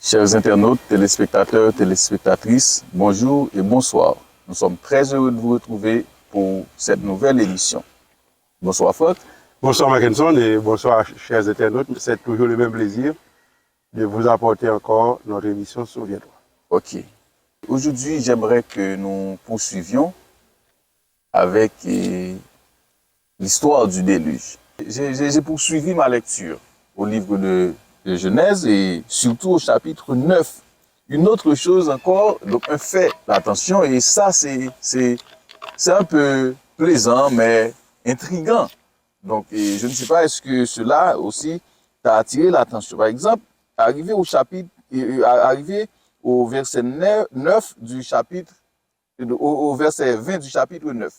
Chers internautes, téléspectateurs, téléspectatrices, bonjour et bonsoir. Nous sommes très heureux de vous retrouver pour cette nouvelle émission. Bonsoir Franck. Bonsoir Mackinson et bonsoir chers internautes. C'est toujours le même plaisir de vous apporter encore notre émission Souviens-toi. Ok. Aujourd'hui, j'aimerais que nous poursuivions avec l'histoire du déluge. J'ai poursuivi ma lecture au livre de Genèse et surtout au chapitre 9. Une autre chose encore, donc un fait d'attention, et ça c'est un peu plaisant mais intriguant. Donc je ne sais pas, est-ce que cela aussi t'a attiré l'attention. Par exemple, arrivé au verset 9 du chapitre, au verset 20 du chapitre 9.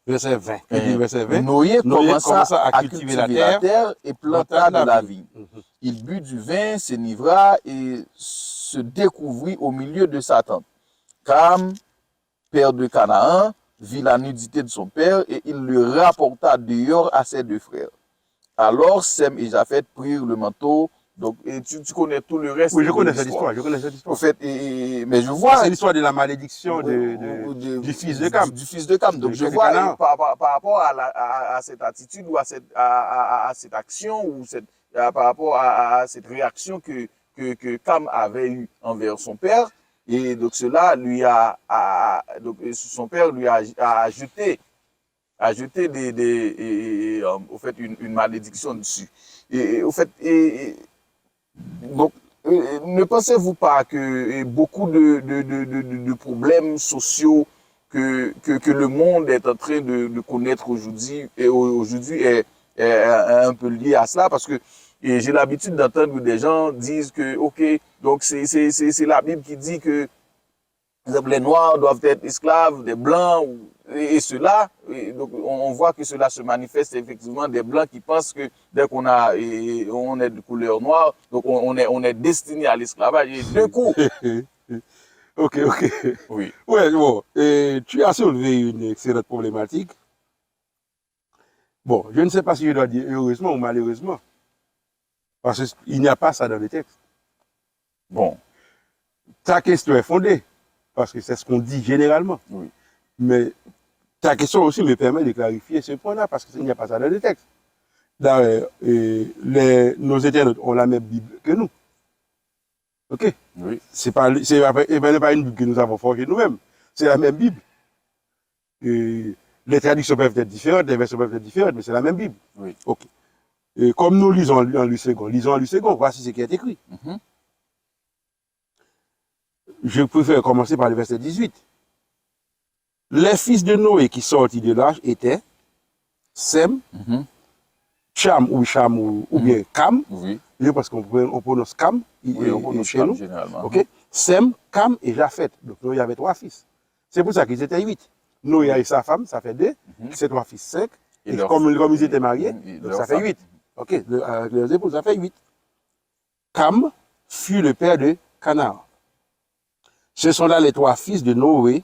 Verset 20. Verset 20. Noé commença à cultiver la terre et planta de la vigne. Il but du vin, s'enivra et se découvrit au milieu de sa tente. Cam, père de Canaan, vit la nudité de son père et il le rapporta dehors à ses deux frères. Alors Sem et Japheth prirent le manteau. Donc, et tu connais tout le reste. Oui, je connais cette histoire. En fait, mais je vois. C'est l'histoire de la malédiction du fils de Cam. Du fils de Cam. Donc, je vois par rapport à cette attitude ou à cette action ou par rapport à cette réaction que Cam avait eue envers son père. Et donc, cela lui donc, son père lui a jeté au fait, une malédiction dessus. Et au fait, donc, ne pensez-vous pas que beaucoup de problèmes sociaux que le monde est en train de connaître aujourd'hui est un peu lié à cela? Parce que j'ai l'habitude d'entendre des gens disent que, ok, donc c'est la Bible qui dit que les Noirs doivent être esclaves des Blancs et cela. Donc on voit que cela se manifeste effectivement des Blancs qui pensent que dès qu'on est de couleur noire, donc on est destiné à l'esclavage. Et d'un coup. Ok. Oui. Ouais, bon. Tu as soulevé une excellente problématique. Bon, je ne sais pas si je dois dire heureusement ou malheureusement. Parce qu'il n'y a pas ça dans le texte. Bon. Ta question est fondée. Parce que c'est ce qu'on dit généralement. Oui. Mais ta question aussi me permet de clarifier ce point-là, parce qu'il n'y a pas ça dans le texte. Nos internautes ont la même Bible que nous. Ok? Oui. C'est pas une Bible que nous avons forgée nous-mêmes. C'est la même Bible. Les traductions peuvent être différentes, les versions peuvent être différentes, mais c'est la même Bible. Oui. Ok. Comme nous lisons en Luc-Second, voici ce qui est écrit. Mm-hmm. Je préfère commencer par le verset 18. Les fils de Noé qui sortirent de l'arche étaient Sem, Cham ou bien Cam. Oui. Parce qu'on prononce Cam. Oui, on prononce chez Cam nous. généralement. Okay. Sem, Cam et Japheth. Donc Noé avait 3 fils. C'est pour ça qu'ils étaient 8. Noé et sa femme, ça fait 2. Ses 3 fils, 5. Et comme ils étaient mariés, donc ça fait 8. Ok, avec leurs épouses, ça fait 8. Cam fut le père de Canaan. Ce sont là les 3 fils de Noé,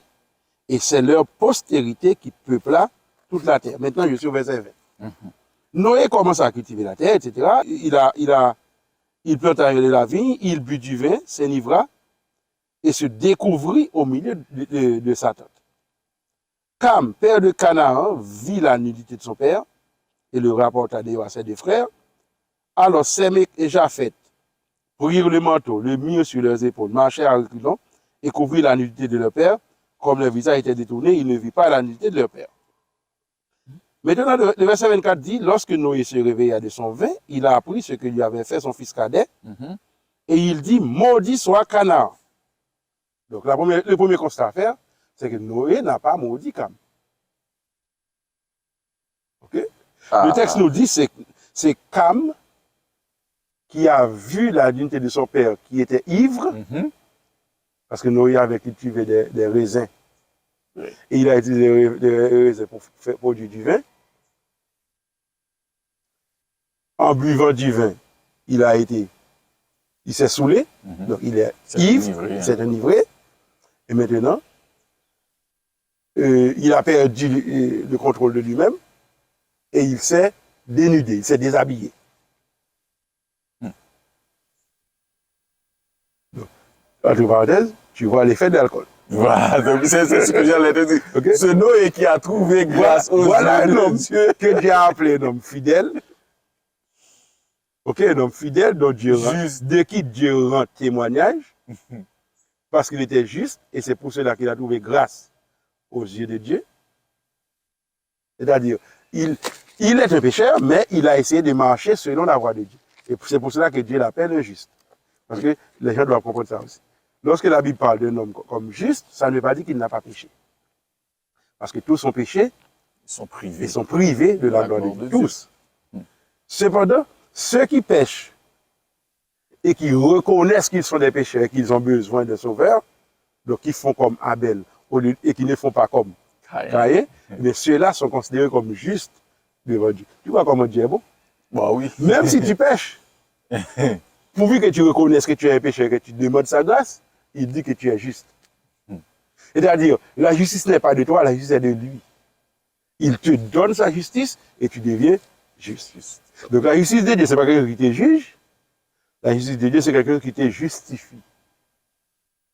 et c'est leur postérité qui peupla toute la terre. Maintenant, je suis au verset 20. Noé commence à cultiver la terre, etc. Il planta de la vigne, il but du vin, s'enivra, et se découvrit au milieu de sa tente. Cam, père de Canaan, vit la nudité de son père, et le rapporta d'ailleurs à ses 2 frères. Alors Sem et Japheth prirent le manteau, le mirent sur leurs épaules, marchèrent à reculons, et couvrirent la nudité de leur père. Comme leur visage était détourné, ils ne virent pas la nudité de leur père. Maintenant, le verset 24 dit, lorsque Noé se réveilla de son vin, il a appris ce que lui avait fait son fils cadet, et il dit, maudit soit Canaan. Donc le premier constat à faire, c'est que Noé n'a pas maudit Cam. Okay? Le texte nous dit, c'est Cam qui a vu la nudité de son père qui était ivre, parce que Noé avait cultivé des raisins. Oui. Et il a utilisé des raisins pour faire produire du vin. En buvant du vin, il s'est saoulé. Donc il est ivre, il s'est enivré. Et maintenant, il a perdu le contrôle de lui-même. Et il s'est dénudé, il s'est déshabillé. entre parenthèses, tu vois l'effet de l'alcool. Voilà, c'est ce que j'allais te dire. Okay? Ce Noé qui a trouvé grâce aux voilà yeux un homme de Dieu. que Dieu a appelé un homme fidèle. Ok, un homme fidèle dont de qui Dieu rend témoignage, parce qu'il était juste, et c'est pour cela qu'il a trouvé grâce aux yeux de Dieu. C'est-à-dire, il est un pécheur, mais il a essayé de marcher selon la voie de Dieu. Et c'est pour cela que Dieu l'appelle un juste. Parce que les gens doivent comprendre ça aussi. Lorsque la Bible parle d'un homme comme juste, ça ne veut pas dire qu'il n'a pas péché. Parce que tous sont péchés, ils sont privés de la gloire de Dieu. Tous. Cependant, ceux qui pêchent et qui reconnaissent qu'ils sont des pécheurs et qu'ils ont besoin de sauveur, donc qui font comme Abel et qui ne font pas comme Caïn, mais ceux-là sont considérés comme justes devant Dieu. Tu vois comment Dieu est bon? Bah oui. Même si tu pêches, pourvu que tu reconnaisses que tu es un pécheur et que tu demandes sa grâce, il dit que tu es juste. C'est-à-dire, la justice n'est pas de toi, la justice est de lui. Il te donne sa justice et tu deviens juste. Donc la justice de Dieu, ce n'est pas quelqu'un qui te juge. La justice de Dieu, c'est quelqu'un qui te justifie.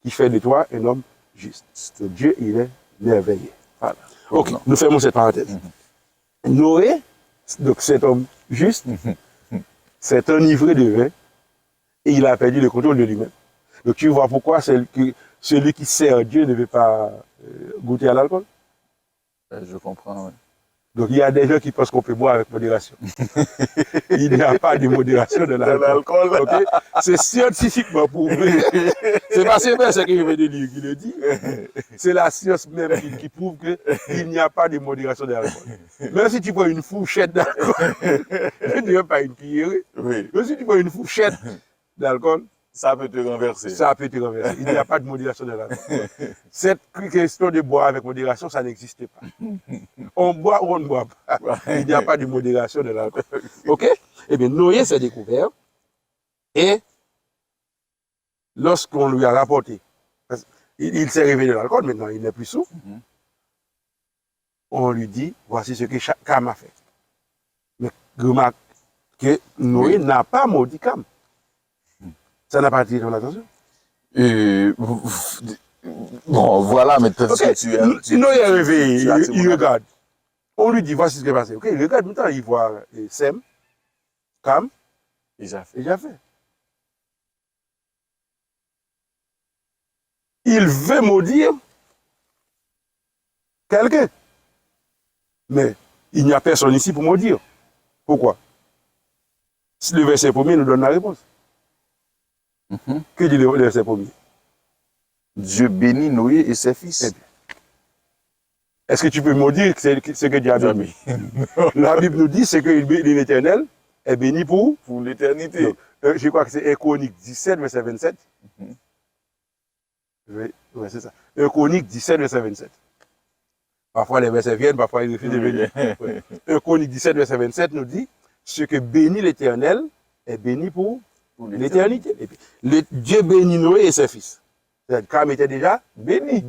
Qui fait de toi un homme juste. Donc Dieu, il est merveilleux. Voilà. Ok, nous fermons cette parenthèse. Noé, donc cet homme juste, s'est enivré de vin et il a perdu le contrôle de lui-même. Donc tu vois pourquoi celui qui sert Dieu ne veut pas goûter à l'alcool. Je comprends, oui. Donc il y a des gens qui pensent qu'on peut boire avec modération. Il n'y a pas de modération de l'alcool. Okay? C'est scientifiquement prouvé. C'est pas c'est qui veut dire qui le dit. C'est la science même qui prouve qu'il n'y a pas de modération de l'alcool. Même si tu prends une fourchette d'alcool, je ne dirais pas une cuillerée. Oui. Même si tu prends une fourchette d'alcool, ça peut te renverser. Ça peut te renverser. Il n'y a pas de modération de l'alcool. Cette question de boire avec modération, ça n'existe pas. On boit ou on ne boit pas. Il n'y a pas de modération de l'alcool. OK? Eh bien, Noé s'est découvert et lorsqu'on lui a rapporté, il s'est réveillé de l'alcool, maintenant il n'est plus sourd, on lui dit, voici ce que Cam a fait. Mais remarque que Noé n'a pas maudit Cam. Ça n'a pas attiré ton attention? Bon, voilà, mais okay. Noé est réveillé, il regarde. On lui dit, voici ce qui est passé. Ok, il regarde, maintenant il voit Sem, Cam, et Japheth. Il veut maudire quelqu'un. Mais il n'y a personne ici pour maudire. Pourquoi? Le verset premier nous donne la réponse. Que dit le verset premier? Dieu bénit Noé et ses fils. Est-ce que tu peux maudire ce que Dieu a béni? La Bible nous dit c'est que l'Éternel est béni pour l'éternité. Je crois que c'est 1 Chronique 17, verset 27. Oui, c'est ça. 1 Chronique 17, verset 27. Parfois les versets viennent, parfois ils refusent de venir. 1 Chronique 17, verset 27 nous dit ce que bénit l'Éternel est béni pour l'éternité. Dieu bénit Noé et ses fils. Cam était déjà béni.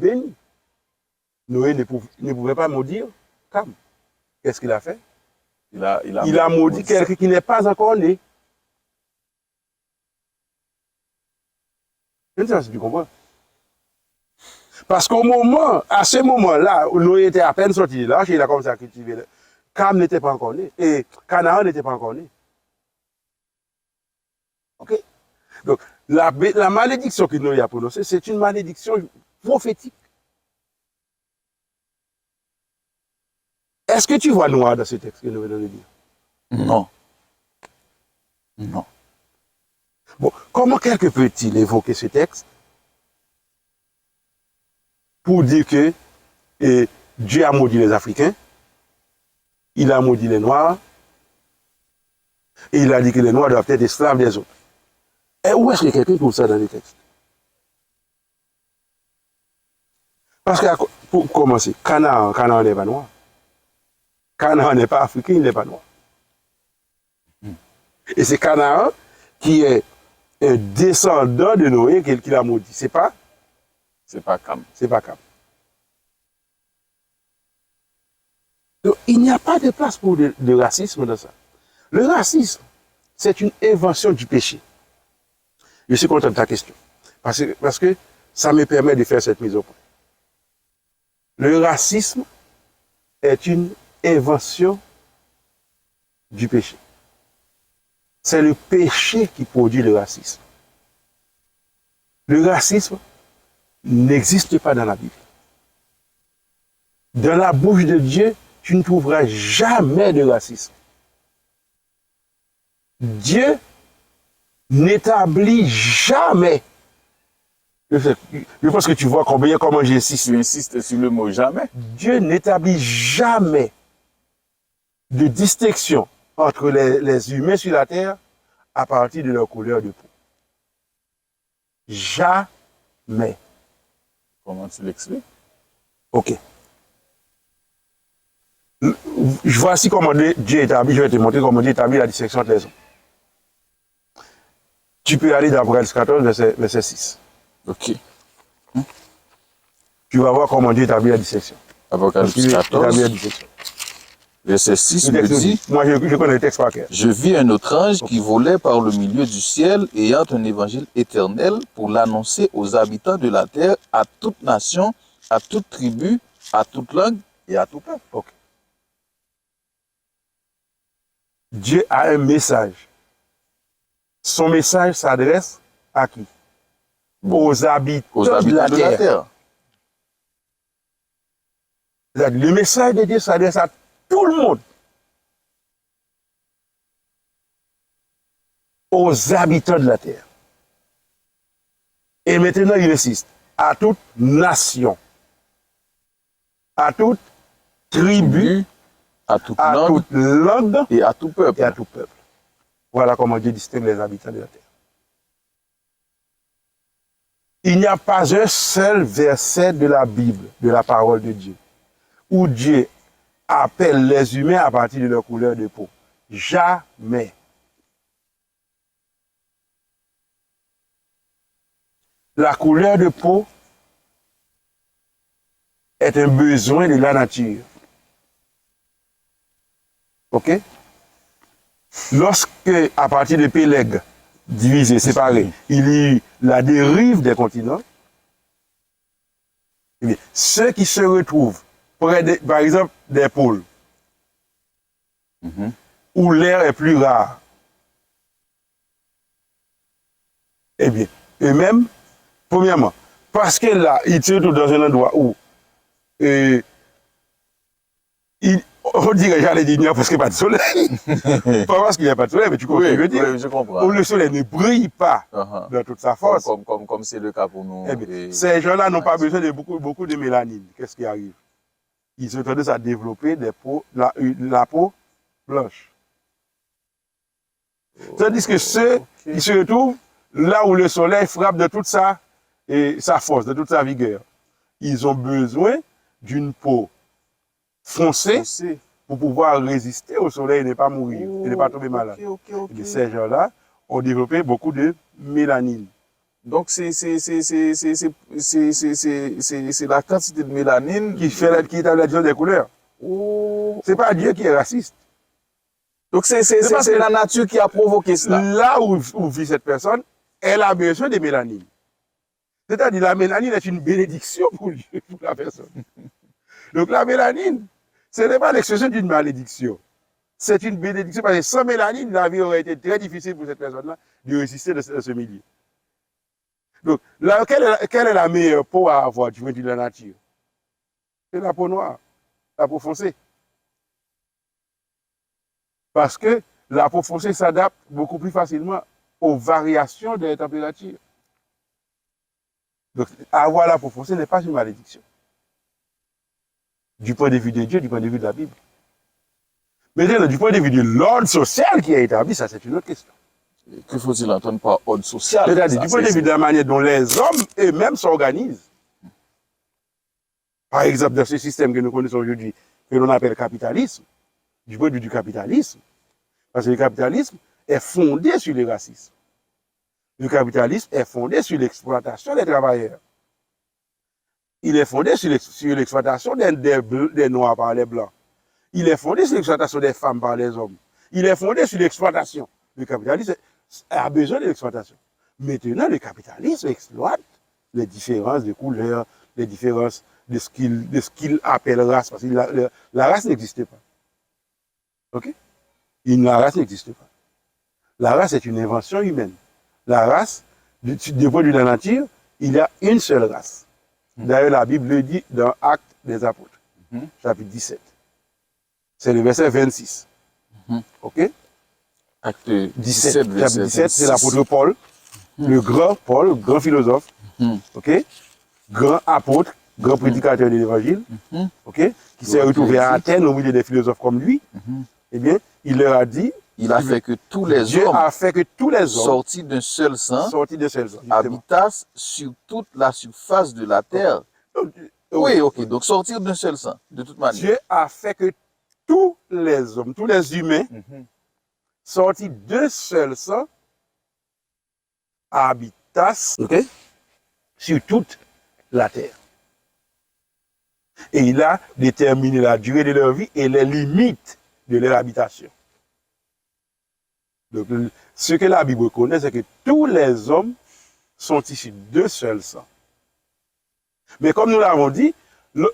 Noé ne pouvait pas maudire Cam. Qu'est-ce qu'il a fait? Il a maudit quelqu'un qui n'est pas encore né. Je ne sais pas si tu comprends. Parce à ce moment-là, Noé était à peine sorti de l'arche, il a commencé à cultiver. Cam n'était pas encore né. Et Canaan n'était pas encore né. Ok? Donc, la malédiction que Noé a prononcée, c'est une malédiction prophétique. Est-ce que tu vois noir dans ce texte que nous venons de dire? Non. Non. Bon, comment quelqu'un peut-il évoquer ce texte pour dire que Dieu a maudit les Africains, il a maudit les Noirs, et il a dit que les Noirs doivent être esclaves des autres? Et où est-ce que quelqu'un trouve ça dans les textes? Parce que, pour commencer, Canaan n'est pas noir. Canaan n'est pas africain, il n'est pas noir. Et c'est Canaan qui est un descendant de Noé qu'il a maudit. C'est pas Cam. C'est pas Cam. Donc, il n'y a pas de place pour le racisme dans ça. Le racisme, c'est une invention du péché. Je suis content de ta question. Parce que ça me permet de faire cette mise au point. Le racisme est une invention du péché. C'est le péché qui produit le racisme. Le racisme n'existe pas dans la Bible. Dans la bouche de Dieu, tu ne trouveras jamais de racisme. Dieu n'établit jamais. Je pense que tu vois comment j'insiste. Tu insistes sur le mot jamais. Dieu n'établit jamais de distinction entre les humains sur la terre à partir de leur couleur de peau. Jamais. Comment tu l'expliques? Ok. Voici comment Dieu établit, je vais te montrer comment Dieu établit la distinction entre les hommes. Tu peux aller dans Apocalypse 14, verset 6. Ok. Tu vas voir comment Dieu établit la distinction. Apocalypse 14, verset 6 me dit, moi je connais le texte par cœur. je vis un autre ange qui volait par le milieu du ciel, ayant un évangile éternel pour l'annoncer aux habitants de la terre, à toute nation, à toute tribu, à toute langue et à tout peuple. Okay. Dieu a un message. Son message s'adresse à qui? Aux habitants de la terre. Le message de Dieu s'adresse à tout le monde. Aux habitants de la terre. Et maintenant, il insiste, à toute nation, à toute tribu, à toute langue et à tout peuple. Voilà comment Dieu distingue les habitants de la terre. Il n'y a pas un seul verset de la Bible, de la parole de Dieu, où Dieu appelle les humains à partir de leur couleur de peau. Jamais. La couleur de peau est un besoin de la nature. Ok? Lorsque, à partir de Péleg, divisé, séparé, il y a la dérive des continents, eh bien, ceux qui se retrouvent près, par exemple, des pôles, où l'air est plus rare, eh bien, eux-mêmes, premièrement, parce que là, ils se retrouvent dans un endroit où on dirait, j'allais dire, il n'y a presque pas de soleil. Pas parce qu'il n'y a pas de soleil, mais tu comprends ce que je veux dire. Oui, je comprends. Où le soleil ne brille pas dans toute sa force. Comme c'est le cas pour nous. Eh bien, ces gens-là n'ont pas besoin de beaucoup de mélanine. Qu'est-ce qui arrive? Ils ont tendance à développer la peau blanche. Tandis que ceux qui se retrouvent là où le soleil frappe de toute sa force, de toute sa vigueur, ils ont besoin d'une peau foncée pour pouvoir résister au soleil et ne pas mourir, et ne pas tomber malade. Et ces gens-là ont développé beaucoup de mélanine. Donc c'est la quantité de mélanine qui établit la différence des couleurs. C'est pas Dieu qui est raciste. Donc c'est la nature qui a provoqué cela. Là où vit cette personne, elle a besoin de mélanine. C'est-à-dire la mélanine est une bénédiction pour la personne. Donc la mélanine, ce n'est pas l'expression d'une malédiction. C'est une bénédiction parce que sans mélanine, la vie aurait été très difficile pour cette personne-là de résister dans ce milieu. Donc, là, quelle est la meilleure peau à avoir du point de vue de la nature? C'est la peau noire, la peau foncée. Parce que la peau foncée s'adapte beaucoup plus facilement aux variations des températures. Donc, avoir la peau foncée n'est pas une malédiction. Du point de vue de Dieu, du point de vue de la Bible. Mais du point de vue de l'ordre social qui est établi, ça c'est une autre question. Que faut-il entendre par ordre social? C'est-à-dire du point de vue de la manière dont les hommes eux-mêmes s'organisent. Par exemple, dans ce système que nous connaissons aujourd'hui, que l'on appelle capitalisme, du point de vue du capitalisme, parce que le capitalisme est fondé sur le racisme. Le capitalisme est fondé sur l'exploitation des travailleurs. Il est fondé sur l'exploitation des Noirs par les Blancs. Il est fondé sur l'exploitation des femmes par les hommes. Il est fondé sur l'exploitation. Le capitalisme a besoin de l'exploitation. Maintenant, le capitalisme exploite les différences de couleurs, les différences de ce qu'il appelle race, parce que la race n'existait pas. OK? La race n'existe pas. La race est une invention humaine. La race, du point de vue de la nature, il y a une seule race. D'ailleurs, la Bible le dit dans Actes des Apôtres, chapitre 17. C'est le verset 26. OK? Acte 17, chapitre 17, c'est l'apôtre Paul, le grand philosophe, OK? Grand apôtre, grand prédicateur de l'évangile, OK? Qui s'est retrouvé à Athènes au milieu des philosophes comme lui. Eh bien, il leur a dit, il a fait que tous les Dieu hommes, a fait que tous les hommes sortis d'un seul sang, habitassent sur toute la surface de la terre. Oui, ok. Donc sortir d'un seul sang, de toute manière. Dieu a fait que tous les hommes, tous les humains, sortis d'un seul sang, habitassent sur toute la terre. Et il a déterminé la durée de leur vie et les limites de leur habitation. Donc, ce que la Bible reconnaît, c'est que tous les hommes sont issus d'un seul sang. Mais comme nous l'avons dit,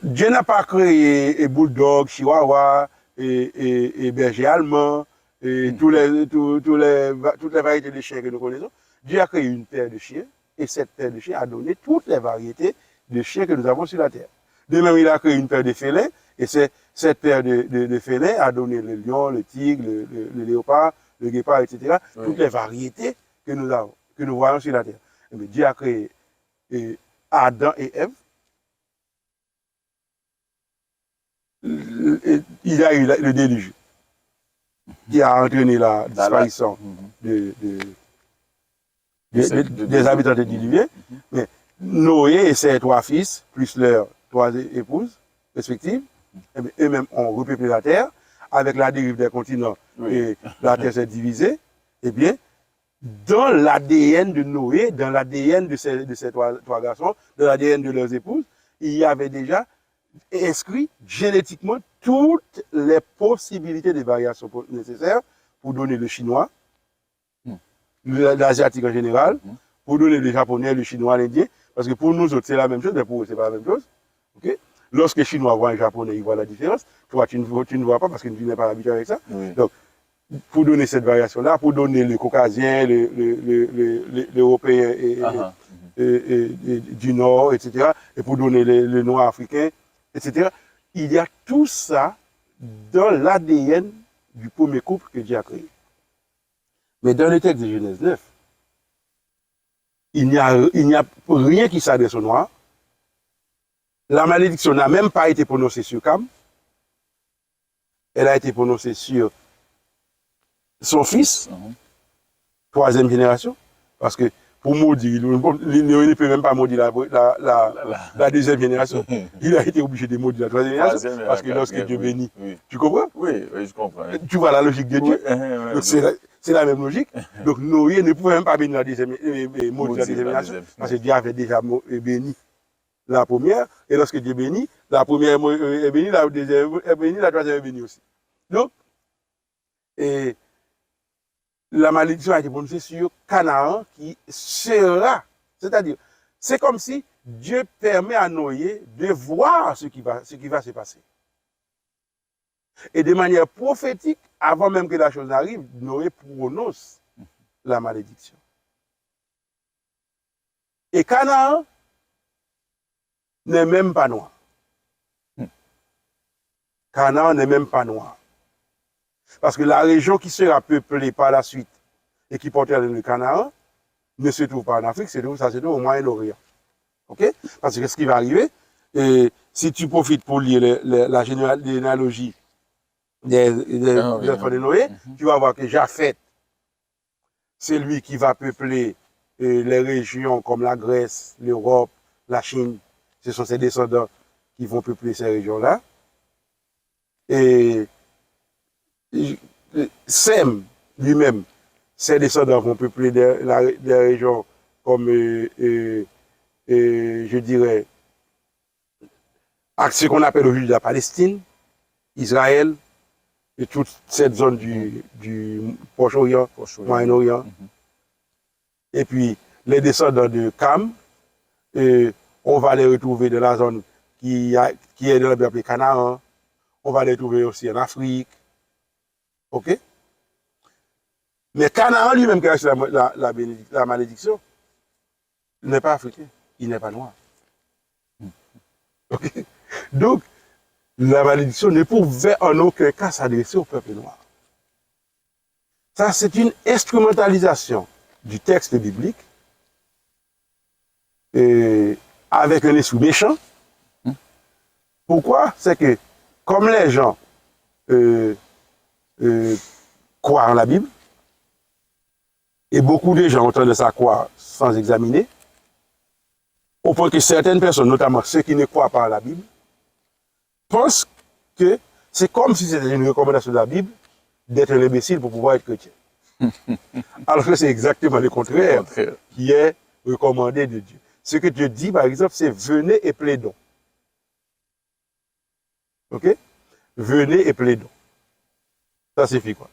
Dieu n'a pas créé bulldog, chihuahua, et berger allemand, et toutes les variétés de chiens que nous connaissons. Dieu a créé une paire de chiens, et cette paire de chiens a donné toutes les variétés de chiens que nous avons sur la terre. De même, il a créé une paire de félins, et cette paire de félins a donné le lion, le tigre, le léopard, le guépard, etc. Oui. Toutes les variétés que nous avons, que nous voyons sur la terre. Mais Dieu a créé Adam et Ève. Il y a eu le déluge qui a entraîné la disparition des habitants des diluviens. Mais Noé et ses 3 fils, plus leurs 3 épouses respectives, eux-mêmes ont repeuplé la terre. Avec la dérive des continents et la terre s'est divisée. Eh bien, dans l'ADN de Noé, dans l'ADN de ces 3 garçons, dans l'ADN de leurs épouses, il y avait déjà inscrit génétiquement toutes les possibilités de variations nécessaires pour donner le chinois, l'asiatique en général, pour donner le japonais, le chinois, l'indien, parce que pour nous autres, c'est la même chose, mais pour eux, c'est pas la même chose. Okay? Lorsque les Chinois voient un Japonais, ils voient la différence. Toi, tu ne vois pas parce que tu n'es pas habitué avec ça. Oui. Donc, pour donner cette variation-là, pour donner le Caucasien, l'Européen du Nord, etc., et pour donner le Noir africain, etc., il y a tout ça dans l'ADN du premier couple que Dieu a créé. Mais dans le texte de Genèse 9, il n'y a rien qui s'adresse aux Noirs. La malédiction n'a même pas été prononcée sur Cam. Elle a été prononcée sur son fils, 3e génération. Parce que pour maudire, il ne peut même pas maudire la 2e génération. Il a été obligé de maudire la 3e génération. Parce que lorsque Dieu bénit, tu comprends? Oui, je comprends. Tu vois la logique de Dieu. Donc c'est la même logique. Donc Noé ne pouvait même pas bénir la 2e génération. Parce que Dieu avait déjà béni la première, et lorsque Dieu bénit, la première est bénie, la deuxième est bénie, la 3e est bénie aussi. Donc, la malédiction a été prononcée sur Canaan qui sera. C'est-à-dire, c'est comme si Dieu permet à Noé de voir ce qui va se passer. Et de manière prophétique, avant même que la chose n'arrive, Noé prononce la malédiction. Et Canaan n'est même pas noir. Canaan n'est même pas noir. Parce que la région qui sera peuplée par la suite et qui portera le Canaan ne se trouve pas en Afrique, ça se trouve au Moyen-Orient. OK? Parce que ce qui va arriver, si tu profites pour lire la généalogie des enfants de Noé, tu vas voir que Japheth, c'est lui qui va peupler les régions comme la Grèce, l'Europe, la Chine. Ce sont ses descendants qui vont peupler ces régions-là. Et Sem, lui-même, ses descendants vont peupler des régions comme, je dirais, ce qu'on appelle aujourd'hui la Palestine, Israël, et toute cette zone du Proche-Orient, Moyen-Orient. Et puis, les descendants de Cam, on va les retrouver dans la zone qui est dans le peuple Canaan. On va les trouver aussi en Afrique. OK? Mais Canaan lui-même qui a reçu la malédiction, il n'est pas africain, il n'est pas noir. OK? Donc, la malédiction ne pouvait en aucun cas s'adresser au peuple noir. Ça, c'est une instrumentalisation du texte biblique avec un esprit méchant. Pourquoi? C'est que, comme les gens croient en la Bible, et beaucoup de gens ont tendance à croire sans examiner, au point que certaines personnes, notamment ceux qui ne croient pas à la Bible, pensent que c'est comme si c'était une recommandation de la Bible d'être un imbécile pour pouvoir être chrétien. Alors que c'est exactement le contraire qui est recommandé de Dieu. Ce que Dieu dit, par exemple, c'est venez et plaidons. OK? Venez et plaidons. Ça signifie quoi?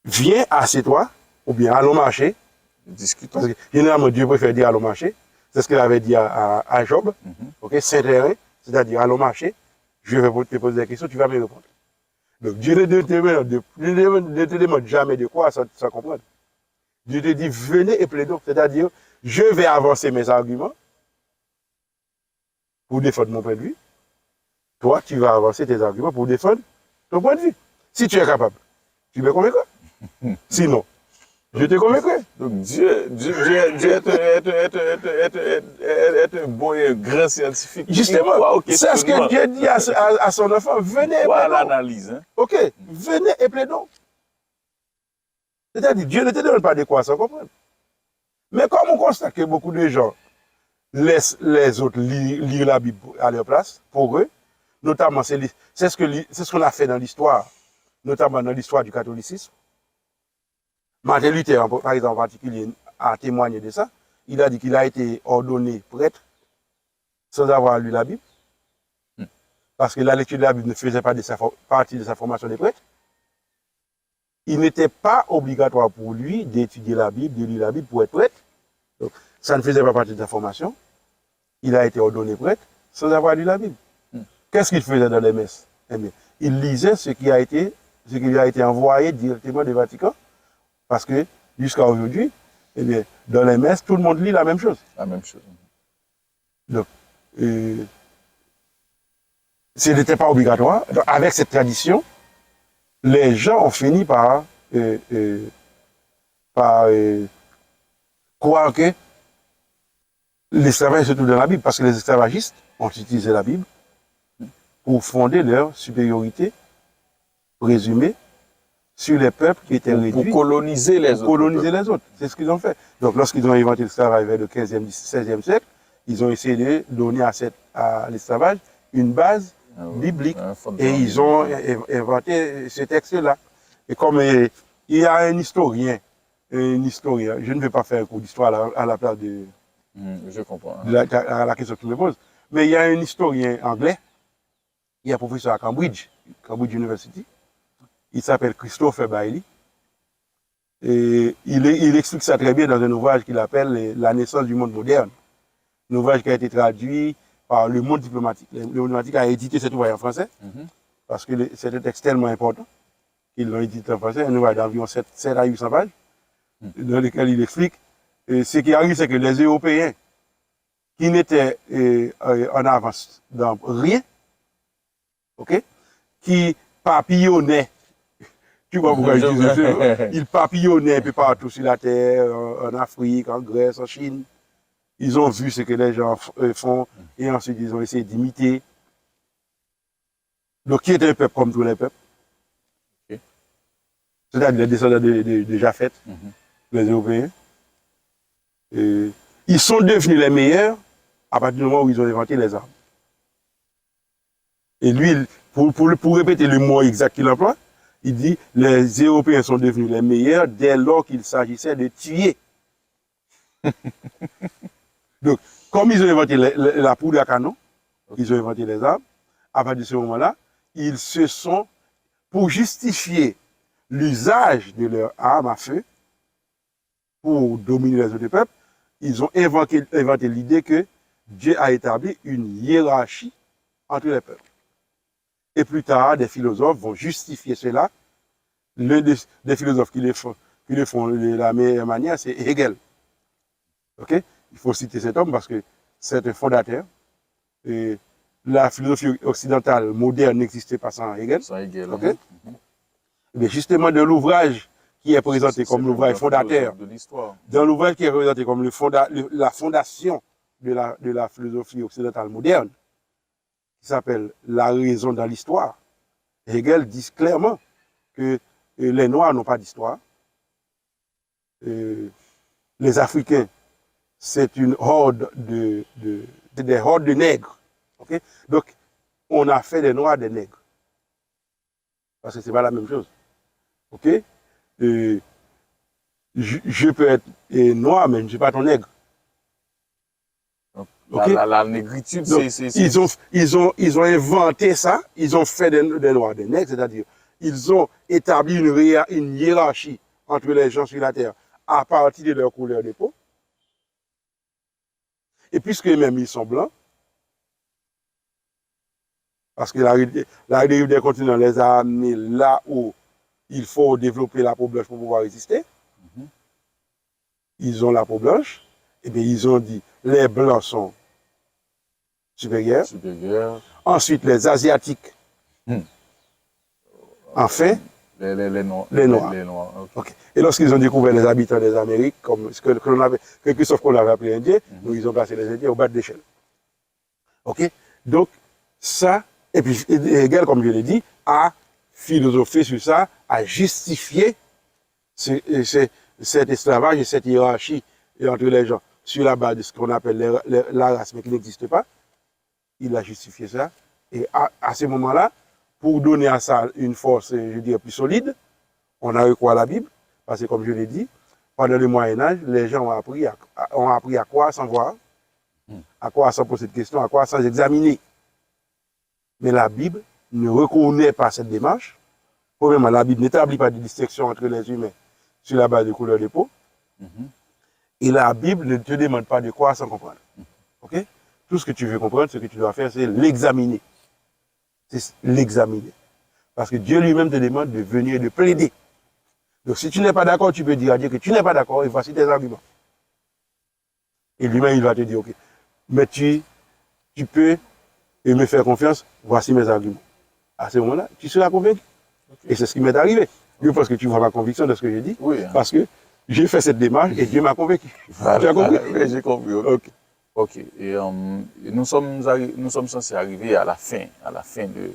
Viens, assieds-toi, ou bien allons marcher. Discutons. Parce que généralement, Dieu préfère dire allons marcher. C'est ce qu'il avait dit à Job. OK? Saint-Terrain, c'est-à-dire allons marcher. Je vais te poser des questions, tu vas me répondre. Donc, Dieu ne te demande jamais de quoi sans comprendre. Dieu te dit, venez et plaidons. C'est-à-dire, je vais avancer mes arguments pour défendre mon point de vue. Toi, tu vas avancer tes arguments pour défendre ton point de vue. Si tu es capable, tu me convaincras. Sinon, je te convaincrai. Donc, Dieu est un bon et un grand scientifique. Justement, c'est ce que Dieu dit à son enfant. Venez et plaidons. L'analyse. Hein? OK, venez et plaidons. C'est-à-dire, Dieu ne te donne pas de quoi sans comprendre. Mais comme on constate que beaucoup de gens laissent les autres lire la Bible à leur place, pour eux, notamment, c'est ce qu'on a fait dans l'histoire, notamment dans l'histoire du catholicisme. Martin Luther, par exemple, en particulier, a témoigné de ça. Il a dit qu'il a été ordonné prêtre sans avoir lu la Bible. Parce que la lecture de la Bible ne faisait pas partie de sa formation de prêtre. Il n'était pas obligatoire pour lui d'étudier la Bible, de lire la Bible pour être prêtre. Donc, ça ne faisait pas partie de sa formation. Il a été ordonné prêtre sans avoir lu la Bible. Qu'est-ce qu'il faisait dans les messes? Eh bien, il lisait ce qui a été envoyé directement du Vatican. Parce que jusqu'à aujourd'hui, eh bien, dans les messes, tout le monde lit la même chose. La même chose. Donc, ce n'était pas obligatoire. Donc, avec cette tradition, les gens ont fini par croire que l'esclavage se trouve dans la Bible, parce que les esclavagistes ont utilisé la Bible pour fonder leur supériorité présumée sur les peuples qui étaient réduits. Pour coloniser les autres. C'est ce qu'ils ont fait. Donc, lorsqu'ils ont inventé l'esclavage vers le 15e, 16e siècle, ils ont essayé de donner à l'esclavage une base biblique. Et ils ont inventé ce texte-là. Et comme il y a un historien, je ne vais pas faire un cours d'histoire à la place de, je comprends. À la question que tu me poses, mais il y a un historien anglais, il est professeur à Cambridge University. Il s'appelle Christopher Bailey. Et il explique ça très bien dans un ouvrage qu'il appelle La naissance du monde moderne. Un ouvrage qui a été traduit par Le Monde diplomatique. Le Monde diplomatique a édité cet ouvrage en français, parce que c'est un texte tellement important qu'ils l'ont édité en français, un ouvrage d'environ 7 à 800 pages, dans lequel il explique ce qui arrive, c'est que les Européens, qui n'étaient en avance dans rien, ok, qui papillonnaient. Tu vois pourquoi je dis ça? Ils papillonnaient un peu partout sur la terre, en Afrique, en Grèce, en Chine. Ils ont vu ce que les gens font et ensuite ils ont essayé d'imiter. Donc, qui est un peuple comme tous les peuples? C'est-à-dire les descendants de Japheth, les Européens. Ils sont devenus les meilleurs à partir du moment où ils ont inventé les armes. Et lui, pour répéter le mot exact qu'il emploie, il dit les Européens sont devenus les meilleurs dès lors qu'il s'agissait de tuer. Donc, comme ils ont inventé la poudre à canon, ils ont inventé les armes, à partir de ce moment-là, ils se sont, pour justifier l'usage de leurs armes à feu, pour dominer les autres peuples, ils ont inventé l'idée que Dieu a établi une hiérarchie entre les peuples. Et plus tard, des philosophes vont justifier cela. L'un des philosophes qui le font de la meilleure manière, c'est Hegel. Okay? Il faut citer cet homme parce que c'est un fondateur. Et la philosophie occidentale moderne n'existait pas sans Hegel. Sans Hegel. Okay? Mais justement, dans l'ouvrage qui est présenté comme l'ouvrage fondateur, de l'histoire. Dans l'ouvrage qui est présenté comme la fondation de la philosophie occidentale moderne, qui s'appelle La raison dans l'histoire, Hegel dit clairement que les Noirs n'ont pas d'histoire. Les Africains, c'est une horde des hordes de nègres. Okay? Donc, on a fait des Noirs des nègres. Parce que ce n'est pas la même chose. Ok? Je peux être noir, mais je ne suis pas ton nègre. Okay? La négritude, c'est... Ils ont inventé ça, ils ont fait des noirs des nègres, c'est-à-dire ils ont établi une hiérarchie entre les gens sur la terre à partir de leur couleur de peau. Et puisque même ils sont blancs, parce que la dérive des continents les a amenés là où il faut développer la peau blanche pour pouvoir résister. Ils ont la peau blanche, et bien ils ont dit les blancs sont supérieurs. Ensuite les asiatiques. Enfin, les noirs. Okay. Et lorsqu'ils ont découvert les habitants des Amériques, comme ce que Christophe Colomb avait appelé Indien, donc ils ont placé les Indiens au bas de l'échelle. Ok? Donc, ça, et puis Hegel, comme je l'ai dit, a philosophé sur ça, a justifié cet esclavage et cette hiérarchie entre les gens sur la base de ce qu'on appelle la race, mais qui n'existe pas. Il a justifié ça. Et à ce moment-là, pour donner à ça une force, je dirais, plus solide, on a recours à la Bible, parce que comme je l'ai dit, pendant le Moyen-Âge, les gens ont appris à croire sans voir, à croire sans poser de questions, à croire sans examiner. Mais la Bible ne reconnaît pas cette démarche. Premièrement, la Bible n'établit pas de distinction entre les humains sur la base de couleur de peau. Et la Bible ne te demande pas de croire sans comprendre. Okay? Tout ce que tu veux comprendre, ce que tu dois faire, c'est l'examiner. C'est l'examiner. Parce que Dieu lui-même te demande de venir et de plaider. Donc si tu n'es pas d'accord, tu peux dire à Dieu que tu n'es pas d'accord et voici tes arguments. Et lui-même, il va te dire, ok, mais tu peux me faire confiance, voici mes arguments. À ce moment-là, tu seras convaincu. Okay. Et c'est ce qui m'est arrivé. Je pense que tu vois ma conviction de ce que j'ai dit. Oui. Parce que j'ai fait cette démarche et Dieu m'a convaincu. Voilà, tu as compris? Oui, j'ai compris. Okay. Ok. Et nous sommes censés arriver à la fin de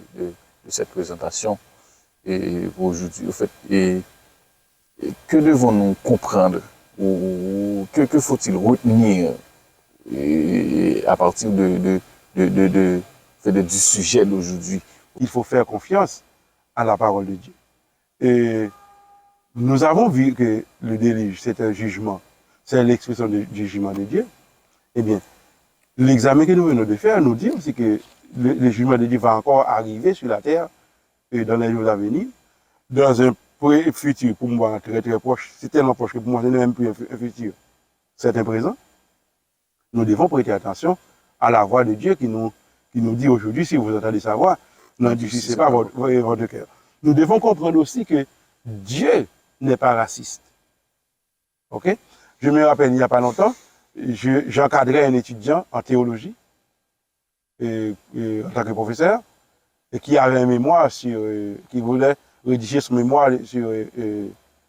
cette présentation. Et aujourd'hui, au fait, et que devons-nous comprendre ou que faut-il retenir à partir du sujet d'aujourd'hui? Il faut faire confiance à la parole de Dieu. Et nous avons vu que le déluge, c'est un jugement, c'est l'expression du jugement de Dieu. Eh bien, l'examen que nous venons de faire nous dit aussi que le jugement de Dieu va encore arriver sur la terre et dans les jours à venir, dans un futur, pour moi, très très proche. C'est tellement proche que pour moi, ce n'est même plus un futur. C'est un présent. Nous devons prêter attention à la voix de Dieu qui nous dit aujourd'hui, si vous entendez sa voix, n'endurcissez pas votre cœur. Nous devons comprendre aussi que Dieu n'est pas raciste. Ok? Je me rappelle, il n'y a pas longtemps, j'encadrais un étudiant en théologie, en tant que professeur, et qui avait un mémoire qui voulait rédiger son mémoire sur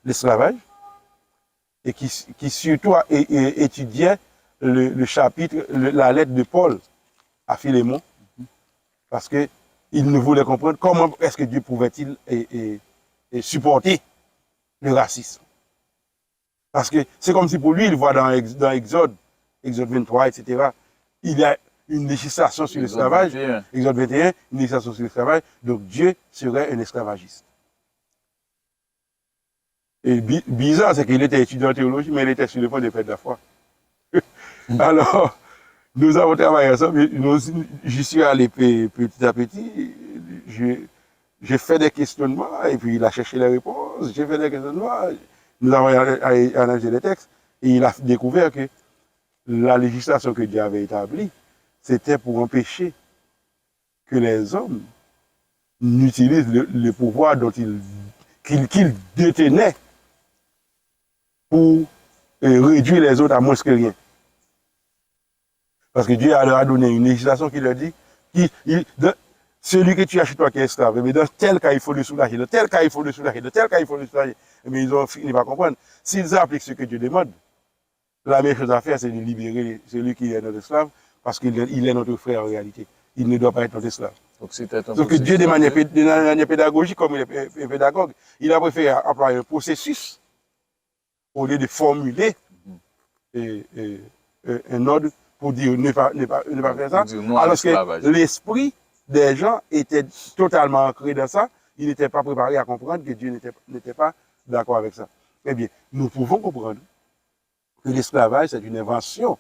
l'esclavage, et qui surtout étudiait le chapitre, la lettre de Paul à Philémon, parce qu'il ne voulait comprendre comment est-ce que Dieu pouvait-il supporter le racisme. Parce que c'est comme si pour lui, il voit dans Exode 23, etc., il y a une législation sur l'esclavage, Exode 21, une législation sur l'esclavage, donc Dieu serait un esclavagiste. Et bizarre, c'est qu'il était étudiant en théologie, mais il était sur le point de perdre la foi. Alors, nous avons travaillé ensemble, j'y suis allé petit à petit, j'ai fait des questionnements, et puis il a cherché les réponses, j'ai fait des questionnements, nous avons analysé les textes, Et il a découvert que la législation que Dieu avait établie, c'était pour empêcher que les hommes n'utilisent le pouvoir qu'ils détenaient pour réduire les autres à moins que rien. Parce que Dieu leur a donné une législation qui leur dit celui que tu as chez toi qui est esclave, mais dans tel cas il faut le soulager, dans tel cas il faut le soulager, dans tel cas il faut le soulager. Mais ils ont fini par comprendre. S'ils appliquent ce que Dieu demande, la meilleure chose à faire, c'est de libérer celui qui est notre esclave, parce qu'il est notre frère en réalité. Il ne doit pas être notre esclave. Donc que Dieu, de manière pédagogique, comme il est pédagogue, il a préféré employer un processus au lieu de formuler un ordre pour dire ne pas faire ça. Alors que l'esprit des gens était totalement ancré dans ça. Ils n'étaient pas préparés à comprendre que Dieu n'était pas d'accord avec ça. Eh bien, nous pouvons comprendre que l'esclavage, c'est une invention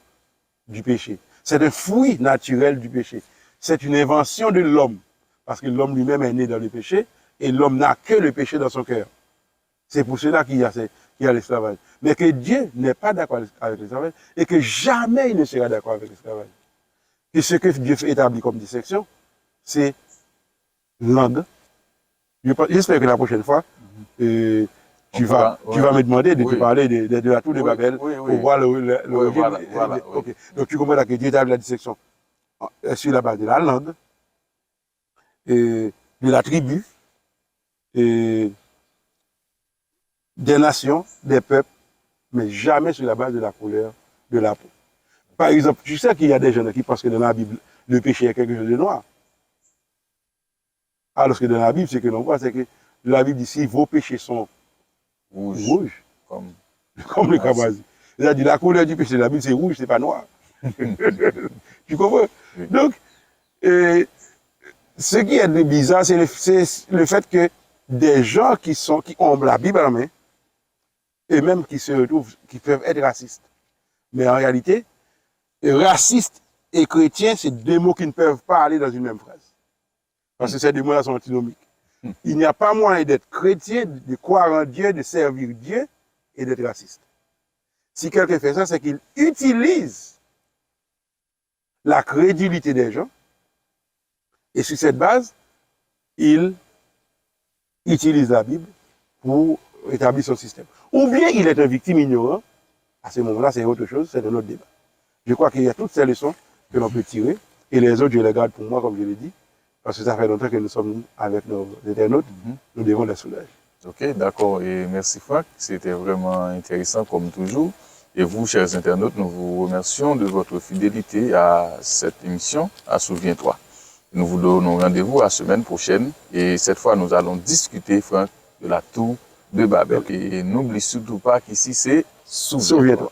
du péché. C'est un fruit naturel du péché. C'est une invention de l'homme. Parce que l'homme lui-même est né dans le péché et l'homme n'a que le péché dans son cœur. C'est pour cela qu'il y a l'esclavage. Mais que Dieu n'est pas d'accord avec l'esclavage et que jamais il ne sera d'accord avec l'esclavage. Et ce que Dieu établit comme dissection, c'est langue. J'espère que la prochaine fois, tu vas me demander de te parler de la tour de Babel pour voir l'origine. Okay. Donc tu comprends que Dieu établit la dissection sur la base de la langue, de la tribu, des nations, des peuples, mais jamais sur la base de la couleur de la peau. Par exemple, tu sais qu'il y a des gens qui pensent que dans la Bible, le péché est quelque chose de noir. Alors que dans la Bible, ce que l'on voit, c'est que la Bible dit si vos péchés sont rouges comme le cramoisi. C'est-à-dire la couleur du péché de la Bible, c'est rouge, c'est pas noir. Tu comprends? Oui. Donc, ce qui est bizarre, c'est le fait que des gens qui ont la Bible en main, et même qui se retrouvent, qui peuvent être racistes. Mais en réalité, raciste et chrétien, c'est deux mots qui ne peuvent pas aller dans une même phrase. Parce que ces deux mots-là sont antinomiques. Il n'y a pas moyen d'être chrétien, de croire en Dieu, de servir Dieu et d'être raciste. Si quelqu'un fait ça, c'est qu'il utilise la crédulité des gens et sur cette base, il utilise la Bible pour établir son système. Ou bien il est une victime ignorante, à ce moment-là, c'est autre chose, c'est un autre débat. Je crois qu'il y a toutes ces leçons que l'on peut tirer, et les autres, je les garde pour moi, comme je l'ai dit, parce que ça fait longtemps que nous sommes avec nos internautes, nous devons les soulager. Ok, d'accord, et merci Franck, c'était vraiment intéressant comme toujours. Et vous, chers internautes, nous vous remercions de votre fidélité à cette émission, à Souviens-toi. Nous vous donnons rendez-vous la semaine prochaine, et cette fois, nous allons discuter, Franck, de la tour de Babel. Et n'oublie surtout pas qu'ici, c'est Souviens-toi.